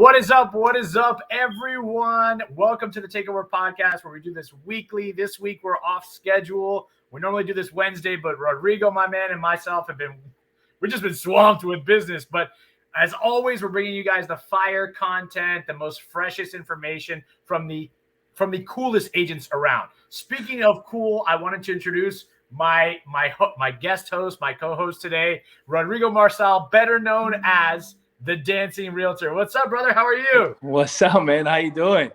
What is up? What is up, everyone? Welcome to the Takeover Podcast, where we do this weekly. This week, we're off schedule. We normally do this Wednesday, but Rodrigo, my man, and myself we've just been swamped with business. But as always, we're bringing you guys the fire content, the most freshest information from the coolest agents around. Speaking of cool, I wanted to introduce my guest host, my co-host today, Rodrigo Marçal, better known as the Dancing Realtor. What's up, brother? How are you? What's up, man? How you doing?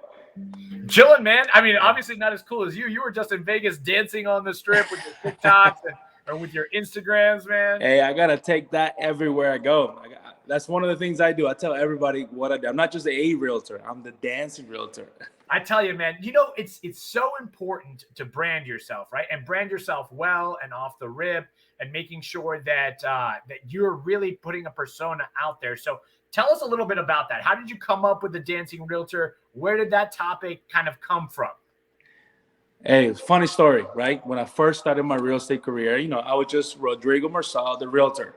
Chilling, man. I mean, obviously not as cool as you. You were just in Vegas dancing on the strip with your TikToks and with your Instagrams, man. Hey, I gotta take that everywhere I go. That's one of the things I do. I tell everybody what I do. I'm not just a realtor. I'm the dancing realtor. I tell you, man, it's so important to brand yourself, right? And brand yourself well and off the rip, and making sure that you're really putting a persona out there. So tell us a little bit about that. How did you come up with the Dancing Realtor? Where did that topic kind of come from? Hey, funny story, right? When I first started my real estate career, I was just Rodrigo Marçal, the realtor,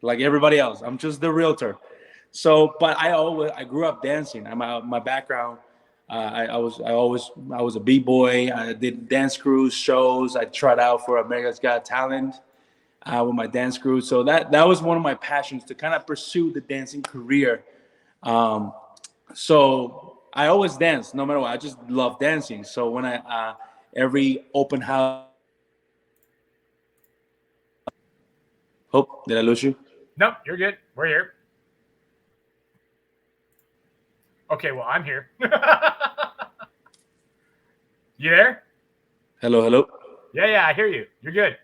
like everybody else. I'm just the realtor. So, but I grew up dancing. My background. I was a b-boy. I did dance crews, shows. I tried out for America's Got Talent with my dance crew. So that was one of my passions, to kind of pursue the dancing career. So I always dance, no matter what. I just love dancing. So when every open house. Oh, did I lose you? Nope, you're good. We're here. Okay, well, I'm here. You there? Hello. Yeah, I hear you. You're good.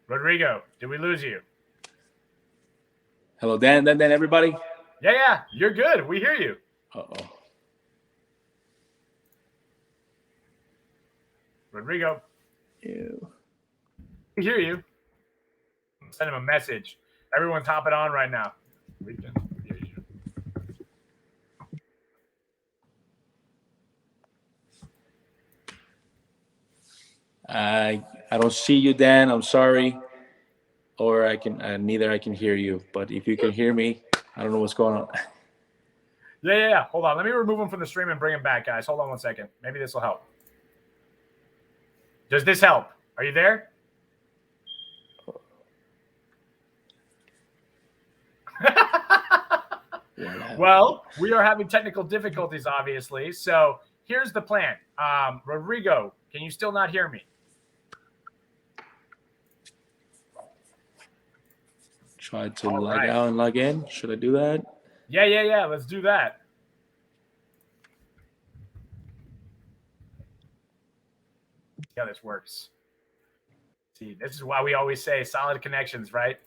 Rodrigo, did we lose you? Hello, Dan, everybody? Yeah, you're good. We hear you. Uh-oh. Rodrigo. Ew. We hear you. Send him a message. Everyone's hopping on right now. We can hear you. I don't see you, Dan. I'm sorry. Or neither I can hear you. But if you can hear me, I don't know what's going on. Yeah. Hold on. Let me remove him from the stream and bring him back, guys. Hold on one second. Maybe this will help. Does this help? Are you there? Well, we are having technical difficulties, obviously. So here's the plan. Rodrigo, can you still not hear me? Try to log out and log in. Should I do that? Yeah. Let's do that. See how this works. See, this is why we always say solid connections, right?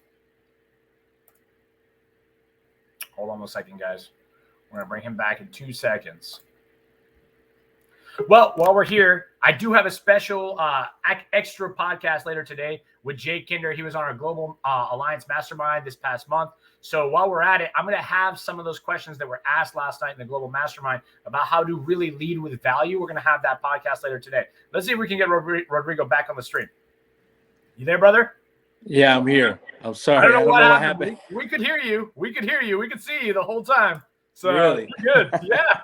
Hold on a second, guys. We're going to bring him back in 2 seconds. Well, while we're here, I do have a special extra podcast later today with Jake Kinder. He was on our Global Alliance Mastermind this past month. So while we're at it, I'm going to have some of those questions that were asked last night in the Global Mastermind about how to really lead with value. We're going to have that podcast later today. Let's see if we can get Rodrigo back on the stream. You there, brother? Yeah, I'm here. I'm sorry. I don't know what happened. We could hear you. We could see you the whole time. So really? Good. Yeah.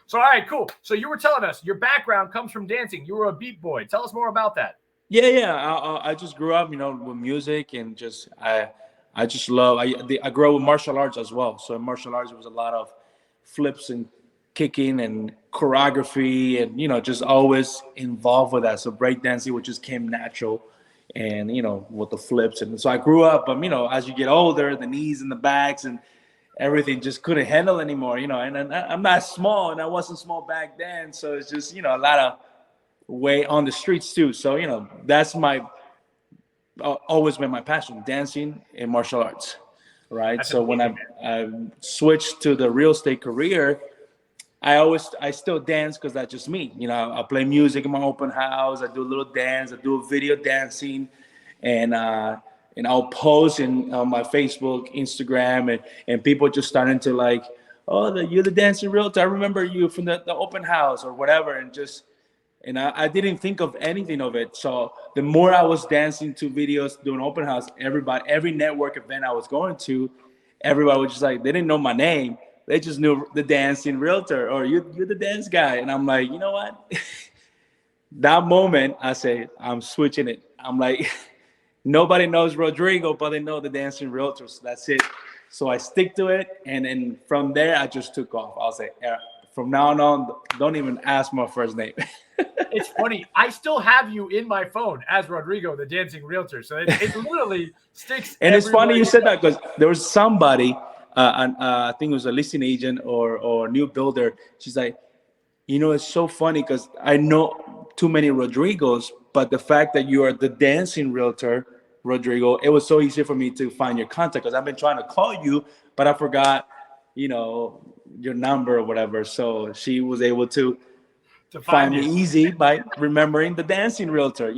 So, all right, cool. So you were telling us your background comes from dancing. You were a beat boy. Tell us more about that. Yeah. I just grew up, with music, and I just love. I grew up with martial arts as well. So in martial arts, there was a lot of flips and kicking and choreography, and just always involved with that. So breakdancing, which just came natural, and with the flips, and so I grew up. But as you get older, the knees and the backs and everything just couldn't handle anymore, and I'm not small, and I wasn't small back then. So it's just, a lot of weight on the streets too. So, that's always been my passion, dancing and martial arts. Right. That's so amazing, when I switched to the real estate career, I still dance because that's just me. I play music in my open house. I do a little dance. I do a video dancing, and I'll post on my Facebook, Instagram, and people just starting to like, oh, you're the dancing realtor. I remember you from the open house or whatever, and just And I didn't think of anything of it. So the more I was dancing to videos, doing open house, everybody, every network event I was going to, everybody was just like, they didn't know my name. They just knew the dancing realtor, or you're the dance guy. And I'm like, you know what? That moment, I say, I'm switching it. I'm like, nobody knows Rodrigo, but they know the dancing realtors. That's it. So I stick to it, and then from there, I just took off. I'll say, yeah, from now on, don't even ask my first name. It's funny. I still have you in my phone as Rodrigo, the dancing realtor. So it literally sticks And it's funny everywhere you you said go. that, because there was somebody, I think it was a listing agent or new builder. She's like, it's so funny because I know too many Rodrigos, but the fact that you are the dancing realtor, Rodrigo, it was so easy for me to find your contact, because I've been trying to call you, but I forgot, your number or whatever. So she was able to To find find me you. easy by remembering the dancing realtor.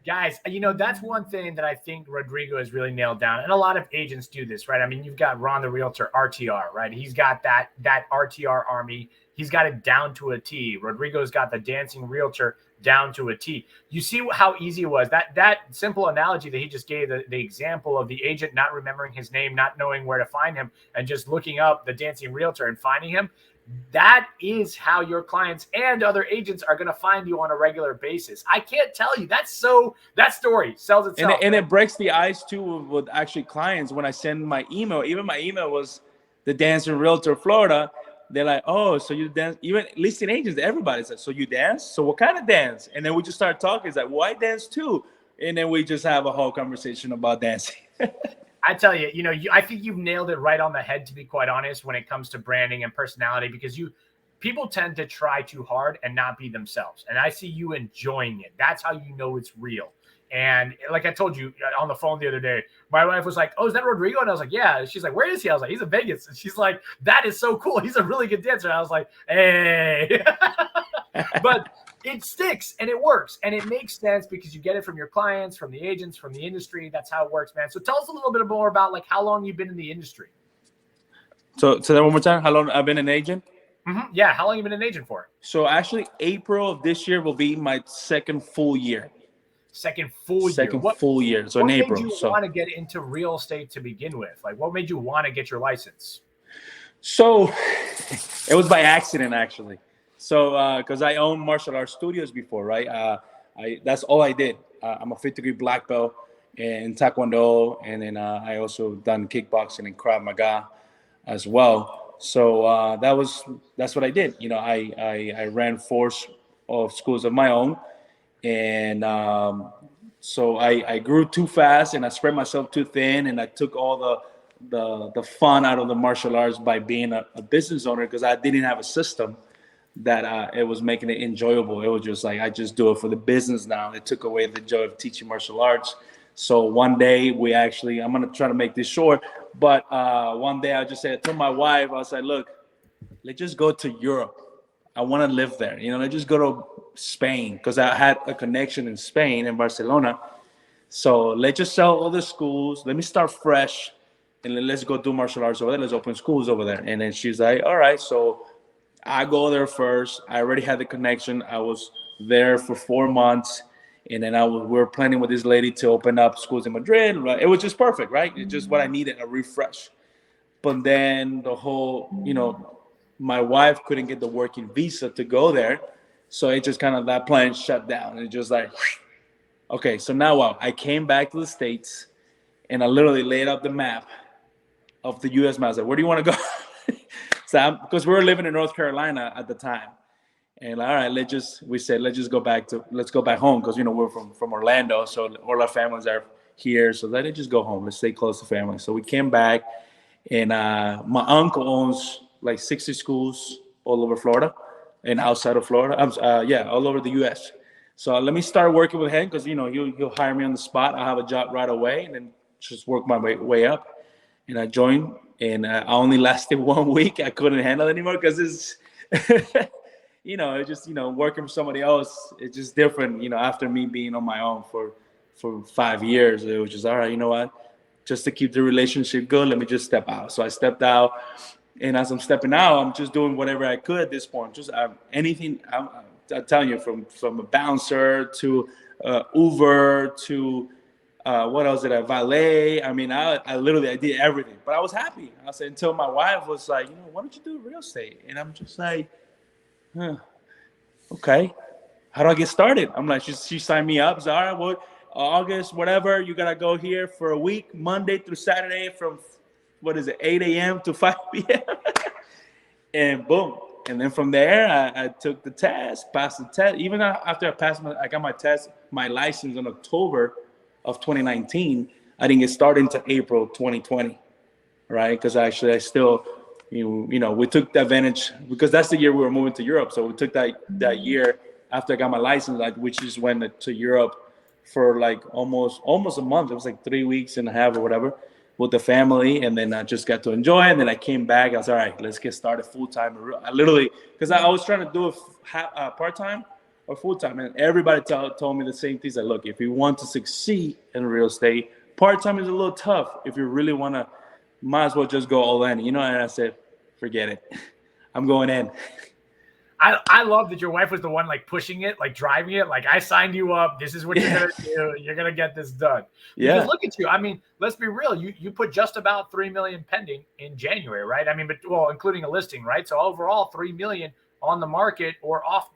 Guys, that's one thing that I think Rodrigo has really nailed down. And a lot of agents do this, right? I mean, you've got Ron the Realtor, RTR, right? He's got that RTR army. He's got it down to a T. Rodrigo's got the dancing realtor down to a T. You see how easy it was. That simple analogy that he just gave, the example of the agent not remembering his name, not knowing where to find him, and just looking up the dancing realtor and finding him. That is how your clients and other agents are going to find you on a regular basis. I can't tell you. That story sells itself. And it breaks the ice too with actually clients. When I send my email, even my email was the dancing realtor Florida. They're like, oh, so you dance? Even listing agents, everybody says, so you dance? So what kind of dance? And then we just start talking. It's like, well, I dance too. And then we just have a whole conversation about dancing. I tell you, I think you've nailed it right on the head, to be quite honest, when it comes to branding and personality, because people tend to try too hard and not be themselves. And I see you enjoying it. That's how you know it's real. And like I told you on the phone the other day, my wife was like, oh, is that Rodrigo? And I was like, yeah. She's like, where is he? I was like, he's in Vegas. And she's like, that is so cool. He's a really good dancer. And I was like, hey. But it sticks and it works and it makes sense because you get it from your clients, from the agents, from the industry. That's how it works, man. So tell us a little bit more about like how long you've been in the industry. So that one more time. How long I've been an agent? Mm-hmm. Yeah, how long have you been an agent for? So actually, April of this year will be my second full year. Second full year. So what in April. Made you want to get into real estate to begin with? Like, what made you want to get your license? So it was by accident, actually. So because I owned martial arts studios before, right? That's all I did. I'm a 5th degree black belt in Taekwondo, and then I also done kickboxing and Krav Maga as well. So that's what I did. I ran 4 of schools of my own, and so I grew too fast and I spread myself too thin, and I took all the fun out of the martial arts by being a business owner, because I didn't have a system that it was making it enjoyable. It was just like, I just do it for the business now. It took away the joy of teaching martial arts. So one day I'm going to try to make this short, but one day I just said to my wife, I was like, look, let's just go to Europe. I want to live there. Let's just go to Spain, because I had a connection in Spain, in Barcelona. So let's just sell all the schools. Let me start fresh, and let's go do martial arts over there. Let's open schools over there. And then she's like, all right. So I go there first. I already had the connection. I was there for 4 months, and then we were planning with this lady to open up schools in Madrid. Right? It was just perfect, right? It's just what I needed, a refresh. But then the whole, my wife couldn't get the working visa to go there, so it just kind of, that plan shut down. And it just like, okay, so now what? I came back to the States, and I literally laid out the map of the U.S. map. I said, where do you want to go? So because we were living in North Carolina at the time, and all right, let's go back home, because we're from Orlando, so all our families are here. So let's just go home. Let's stay close to family. So we came back, and my uncle owns like 60 schools all over Florida and outside of Florida. All over the U.S. So let me start working with him, because he'll hire me on the spot. I'll have a job right away, and then just work my way up. And I joined, and I only lasted 1 week. I couldn't handle it anymore, because it's, it's just, working for somebody else. It's just different, after me being on my own for 5 years. It was just, all right, you know what? Just to keep the relationship good, let me just step out. So I stepped out, and as I'm stepping out, I'm just doing whatever I could at this point. Just anything. I'm telling you, from a bouncer to Uber to what else did I valet? I mean, I literally I did everything, but I was happy. I said until my wife was like, why don't you do real estate? And I'm just like, huh, okay. How do I get started? I'm like, she signed me up. She's like, all right, well, August, whatever, you gotta go here for a week, Monday through Saturday, from 8 a.m. to 5 p.m. And boom. And then from there, I took the test, passed the test. Even after I got my test, my license in October of 2019. I didn't get started until April 2020, right? Because actually, I still, we took the advantage because that's the year we were moving to Europe. So we took that year after I got my license, which is went to Europe for like almost a month. It was like 3 weeks and a half or whatever with the family, and then I just got to enjoy it. And then I came back. I was all right. Let's get started full time. I literally, because I was trying to do it part time or full time, and everybody told me the same things. Like, look, if you want to succeed in real estate, part time is a little tough. If you really want to, might as well just go all in. And I said, forget it. I'm going in. I love that your wife was the one like pushing it, like driving it. Like, I signed you up. This is what you're gonna do. You're gonna get this done. Because look at you. I mean, let's be real. You put just about 3 million pending in January, right? I mean, including a listing, right? So overall, 3 million on the market or off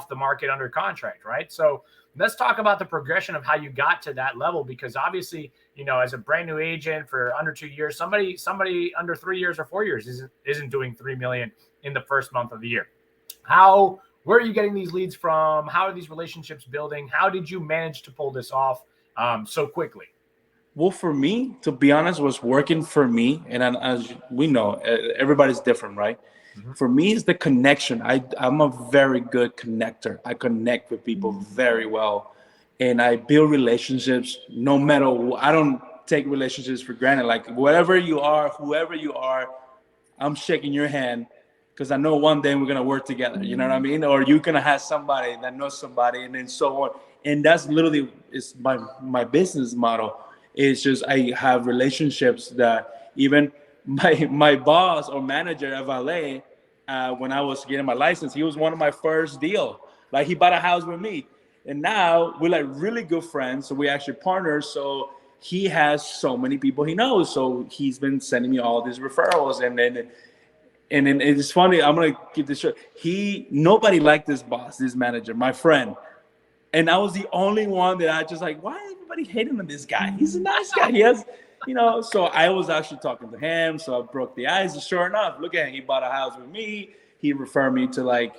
the market under contract, right? So let's talk about the progression of how you got to that level, because obviously, as a brand new agent for under 2 years, somebody under 3 years or 4 years isn't doing 3 million in the first month of the year. Where are you getting these leads from? How are these relationships building? How did you manage to pull this off so quickly? Well, for me, to be honest, was working for me. And as we know, everybody's different, right? Mm-hmm. For me, it's the connection. I'm a very good connector. I connect with people very well. And I build relationships no matter what. I don't take relationships for granted. Like, whoever you are, I'm shaking your hand, because I know one day we're going to work together. You know what I mean? Or you're going to have somebody that knows somebody, and then so on. And that's literally is my business model. It's just I have relationships that even my boss or manager at Valet, when I was getting my license, he was one of my first deal. Like, he bought a house with me. And now we're like really good friends. So we're actually partners. So he has so many people he knows. So he's been sending me all these referrals. And then it's funny. I'm gonna keep this short. Nobody liked this boss, this manager, my friend, and I was the only one that I just like. Why is everybody hating on this guy? He's a nice guy. He has, So I was actually talking to him. So I broke the ice. And sure enough, look at him. He bought a house with me. He referred me to like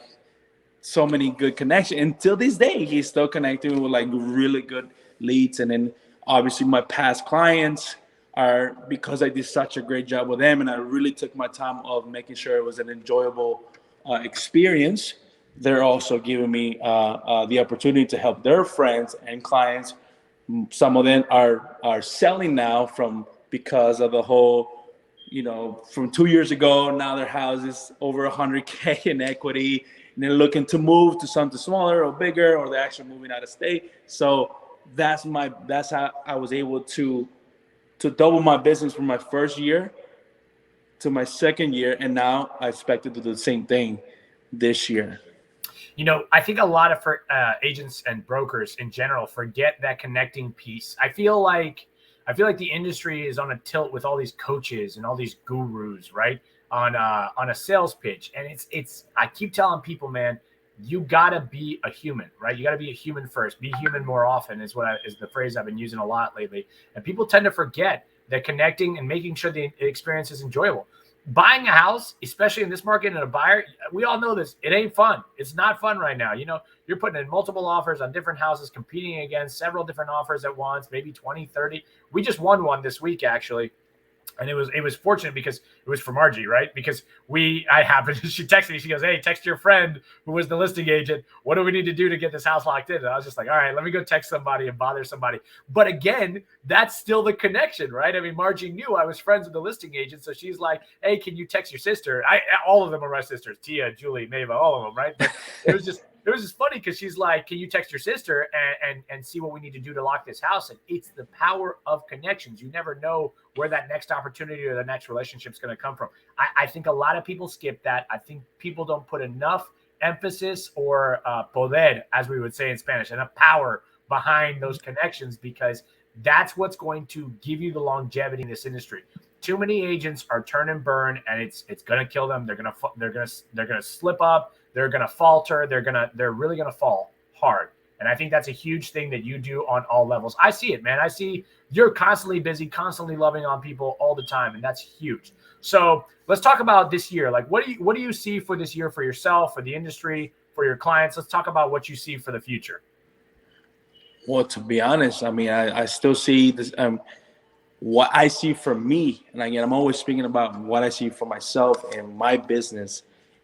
so many good connections. Until this day, he's still connecting me with like really good leads. And then obviously my past clients are, because I did such a great job with them and I really took my time of making sure it was an enjoyable experience. They're also giving me the opportunity to help their friends and clients. Some of them are selling now because of the whole, from 2 years ago, now their house is over 100K in equity, and they're looking to move to something smaller or bigger, or they're actually moving out of state. So that's how I was able to double my business from my first year to my second year, and now I expect to do the same thing this year. I think a lot of agents and brokers in general forget that connecting piece. I feel like the industry is on a tilt with all these coaches and all these gurus, right? On a sales pitch. And I keep telling people, man, you gotta be a human, right? You gotta be a human first. Be human more often is the phrase I've been using a lot lately. And people tend to forget that connecting and making sure the experience is enjoyable. Buying a house, especially in this market, and a buyer, we all know this. It ain't fun. It's not fun right now. You're putting in multiple offers on different houses, competing against several different offers at once, maybe 20, 30. We just won one this week, actually. And it was fortunate because it was for Margie, right? Because she texted me. She goes, "Hey, text your friend who was the listing agent. What do we need to do to get this house locked in?" And I was just like, all right, let me go text somebody and bother somebody. But again, that's still the connection, right? I mean, Margie knew I was friends with the listing agent. So she's like, "Hey, can you text your sister?" All of them are my sisters, Tia, Julie, Mava, all of them, right? But it was just funny because she's like, "Can you text your sister and see what we need to do to lock this house?" And it's the power of connections. You never know where that next opportunity or the next relationship is going to come from. I think a lot of people skip that. I think people don't put enough emphasis or poder, as we would say in Spanish, enough power behind those connections, because that's what's going to give you the longevity in this industry. Too many agents are turn and burn, and it's going to kill them. They're gonna slip up. They're gonna falter. They're really gonna fall hard. And I think that's a huge thing that you do on all levels. I see it, man. I see you're constantly busy, constantly loving on people all the time, and that's huge. So let's talk about this year. Like, what do you see for this year for yourself, for the industry, for your clients? Let's talk about what you see for the future. Well, to be honest, I mean, I still see this. What I see for me, and again, I'm always speaking about what I see for myself and my business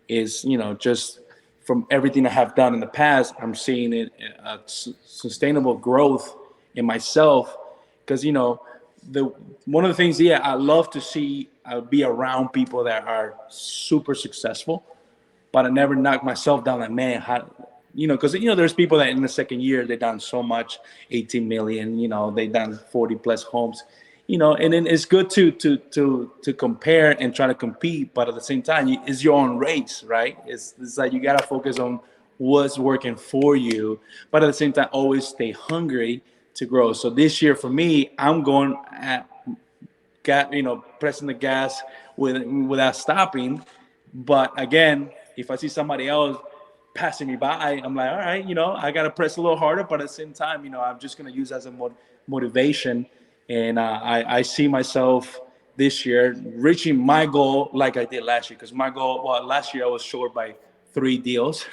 is, just from everything I have done in the past, I'm seeing it sustainable growth in myself. Because, the one of the things, yeah, I love to see, be around people that are super successful, but I never knock myself down like, man, how, because, there's people that in the second year, they done so much, 18 million, they done 40 plus homes. And then it's good to compare and try to compete, but at the same time, it's your own race, right? It's like you gotta focus on what's working for you, but at the same time, always stay hungry to grow. So this year for me, I'm going pressing the gas without stopping. But again, if I see somebody else passing me by, I'm like, all right, I gotta press a little harder, but at the same time, I'm just gonna use as a motivation. And I see myself this year reaching my goal like I did last year. Because my goal, last year I was short by 3 deals.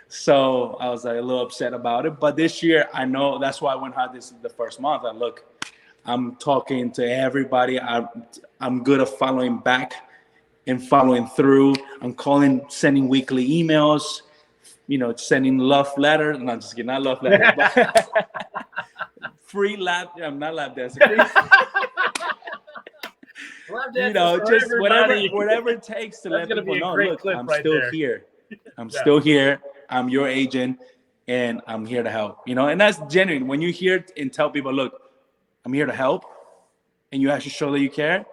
So I was like a little upset about it. But this year, I know that's why I went hard this the first month. I'm talking to everybody. I'm good at following back and following through. I'm sending weekly emails, sending love letters. No, just kidding, not love letters. But free lap. I'm not lap dancing. Just whatever it takes to let people know. Look, I'm still here. I'm still here. I'm your agent, and I'm here to help. And that's genuine. When you hear and tell people, look, I'm here to help, and you actually show that you care.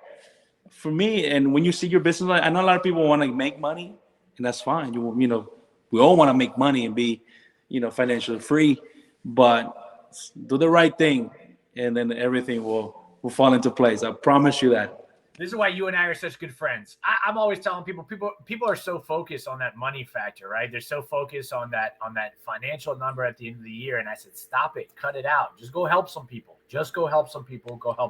For me, and when you see your business, I know a lot of people want to make money, and that's fine. We all want to make money and be, financially free, but do the right thing, and then everything will fall into place. I promise you that. This is why you and I are such good friends. I'm always telling people are so focused on that money factor, right? They're so focused on that financial number at the end of the year. And I said, stop it, cut it out. Just go help some people. Go help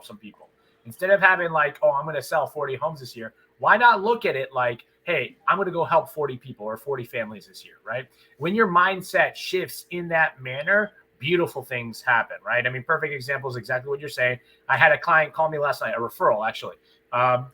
some people. Instead of having like, oh, I'm going to sell 40 homes this year. Why not look at it like, hey, I'm going to go help 40 people or 40 families this year, right? When your mindset shifts in that manner, beautiful things happen, right? I mean, perfect example is exactly what you're saying. I had a client call me last night, a referral actually.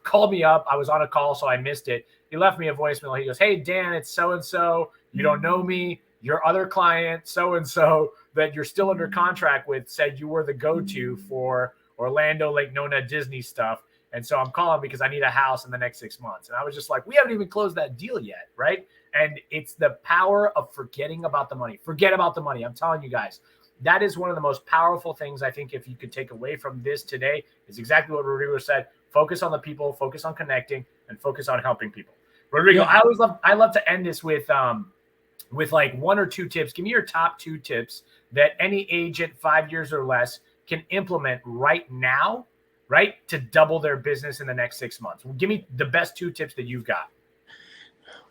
Called me up. I was on a call, so I missed it. He left me a voicemail. He goes, hey, Dan, it's so-and-so. You don't know me. Your other client, so-and-so, that you're still under contract with, said you were the go-to for Orlando, Lake Nona, Disney stuff. And so I'm calling because I need a house in the next 6 months. And I was just like, we haven't even closed that deal yet, right? And it's the power of forgetting about the money. Forget about the money. I'm telling you guys. That is one of the most powerful things I think if you could take away from this today is exactly what Rodrigo said. Focus on the people, focus on connecting, and focus on helping people. Rodrigo, yeah. I love to end this with like 1 or 2 tips. Give me your top 2 tips that any agent 5 years or less can implement right now, right, to double their business in the next 6 months. Give me the best 2 tips that you've got.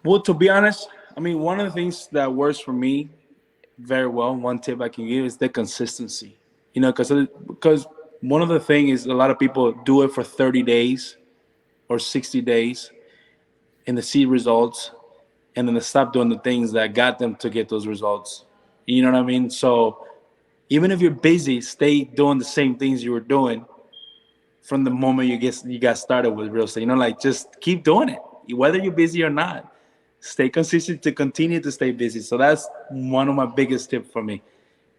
Well, to be honest, I mean, one of the things that works for me very well, one tip I can give is the consistency. Because one of the things is a lot of people do it for 30 days or 60 days and they see results, and then they stop doing the things that got them to get those results. You know what I mean? So even if you're busy, stay doing the same things you were doing from the moment you got started with real estate. Like just keep doing it, whether you're busy or not. Stay consistent to continue to stay busy. So that's one of my biggest tips for me.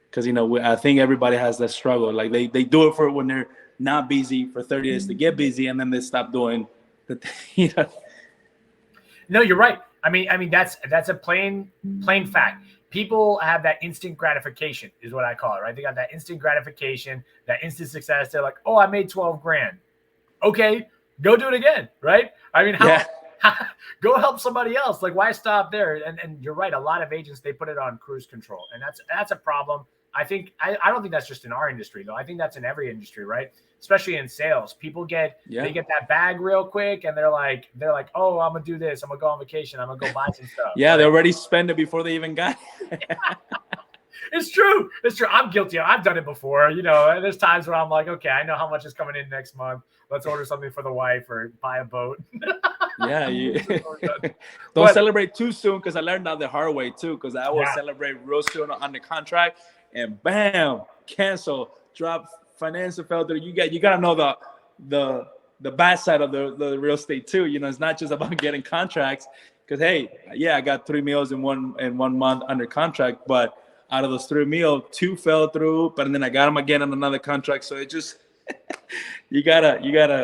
Because, I think everybody has that struggle. Like they do it for when they're not busy for 30 days to get busy, and then they stop doing the No, you're right. I mean that's a plain fact. People have that instant gratification is what I call it, right? They got that instant gratification, that instant success. They're like, oh, I made 12 grand. Okay, go do it again, right? I mean, Go help somebody else. Like, why stop there? And you're right. A lot of agents, they put it on cruise control, and that's a problem. I don't think that's just in our industry though. I think that's in every industry, right? Especially in sales. People they get that bag real quick, and they're like, oh, I'm gonna do this. I'm gonna go on vacation. I'm gonna go buy some stuff. Yeah, they already spend it before they even got it. It's true. It's true. I'm guilty. I've done it before. There's times where I'm like, okay, I know how much is coming in next month. Let's order something for the wife or buy a boat. Yeah, don't celebrate too soon, because I learned that the hard way too. Because I will celebrate real soon on the contract, and bam, cancel, drop, financial fell through. You gotta know the bad side of the real estate too. It's not just about getting contracts. Because hey, yeah, I got 3 meals in one month under contract, but out of those 3 meals, 2 fell through. But then I got them again on another contract. So it just you gotta.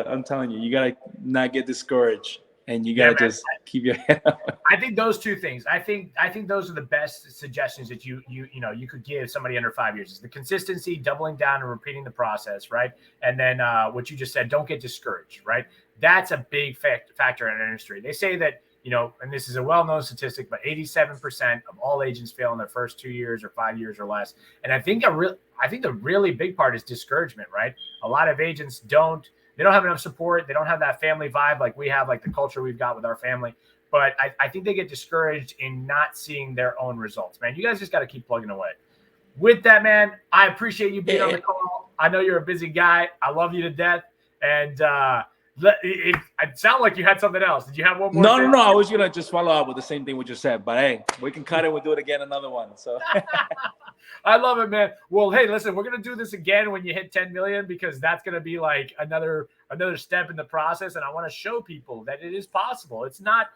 I'm telling you, you gotta not get discouraged. And you gotta just keep your head up. I think those two things. I think those are the best suggestions that you could give somebody under 5 years. Is the consistency, doubling down, and repeating the process, right? And then what you just said, don't get discouraged, right? That's a big factor in our industry. They say that, and this is a well-known statistic, but 87% of all agents fail in their first 2 years or 5 years or less. And I think the really big part is discouragement, right? A lot of agents don't have enough support. They don't have that family vibe like we have, like the culture we've got with our family. But I think they get discouraged in not seeing their own results, man. You guys just got to keep plugging away. With that, man, I appreciate you being on the call. I know you're a busy guy. I love you to death. And it sounded like you had something else. Did you have one more? No. I was going to just follow up with the same thing we just said. But, hey, we can cut it. We'll do it again, another one. So I love it, man. Well, hey, listen, we're going to do this again when you hit 10 million, because that's going to be like another step in the process. And I want to show people that it is possible. It's not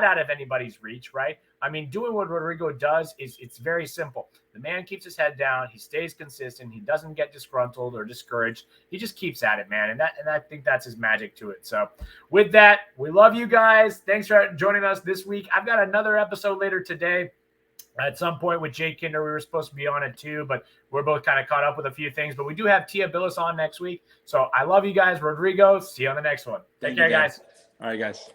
out of anybody's reach, right? I mean, doing what Rodrigo does it's very simple. The man keeps his head down. He stays consistent. He doesn't get disgruntled or discouraged. He just keeps at it, man. And I think that's his magic to it. So with that, we love you guys. Thanks for joining us this week. I've got another episode later today. At some point with Jake Kinder, we were supposed to be on it too, but we're both kind of caught up with a few things. But we do have Tia Billis on next week. So I love you guys. Rodrigo, see you on the next one. Take care, guys. All right, guys.